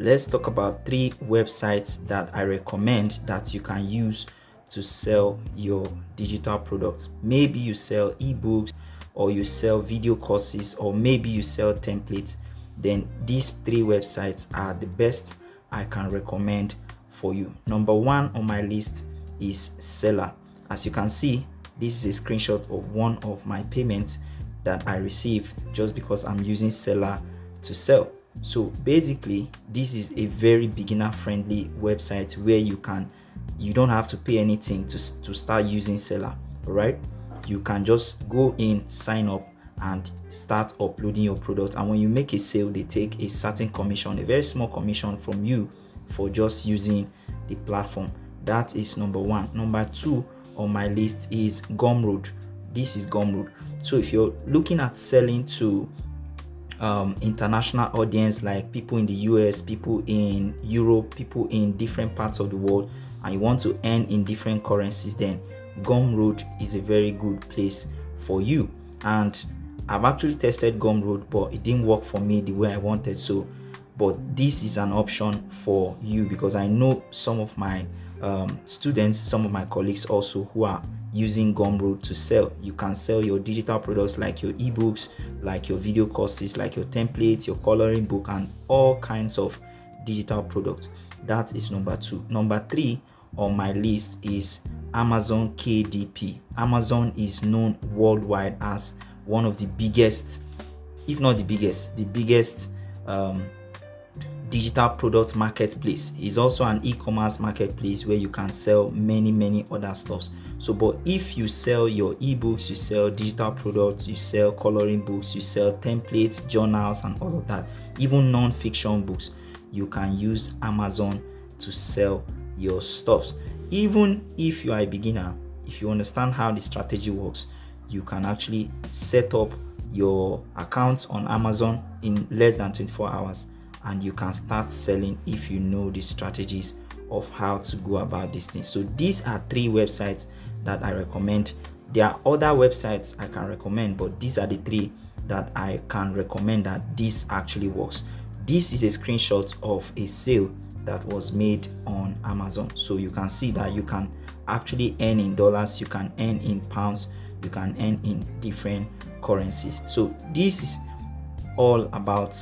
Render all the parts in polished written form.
Let's talk about 3 websites that I recommend that you can use to sell your digital products. Maybe you sell ebooks, or you sell video courses, or maybe you sell templates. Then these 3 websites are the best I can recommend for you. Number 1 on my list is Seller. As you can see, this is a screenshot of one of my payments that I received just because I'm using Seller to sell. So basically, this is a very beginner friendly website where you don't have to pay anything to start using Seller. All right, you can just go in, sign up, and start uploading your product. And when you make a sale, they take a certain commission, a very small commission from you for just using the platform. That is number 1. Number 2 on my list is Gumroad. This is Gumroad. So if you're looking at selling to international audience, like people in the US, people in Europe, people in different parts of the world, and you want to earn in different currencies, then Gumroad is a very good place for you. And I've actually tested Gumroad, but it didn't work for me the way I wanted. So but this is an option for you, because I know some of my students, some of my colleagues also, who are using Gumroad to sell. You can sell your digital products like your ebooks, like your video courses, like your templates, your coloring book, and all kinds of digital products. That is number 2. Number 3 on my list is Amazon KDP. Amazon is known worldwide as one of the biggest, if not the biggest, digital product marketplace. Is also an e-commerce marketplace where you can sell many other stuffs. So but if you sell your ebooks, you sell digital products, you sell coloring books, you sell templates, journals, and all of that, even non-fiction books, you can use Amazon to sell your stuffs. Even if you are a beginner, if you understand how the strategy works, you can actually set up your account on Amazon in less than 24 hours, and you can start selling if you know the strategies of how to go about these things. So these are 3 websites that I recommend. There are other websites I can recommend, but these are the 3 that I can recommend that this actually works. This is a screenshot of a sale that was made on Amazon. So you can see that you can actually earn in dollars, you can earn in pounds, you can earn in different currencies. So this is all about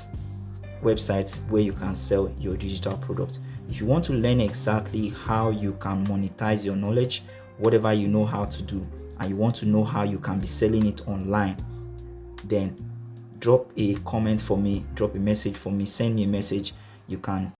websites where you can sell your digital products. If you want to learn exactly how you can monetize your knowledge, whatever you know how to do, and you want to know how you can be selling it online, then drop a comment for me, drop a message for me, send me a message. You can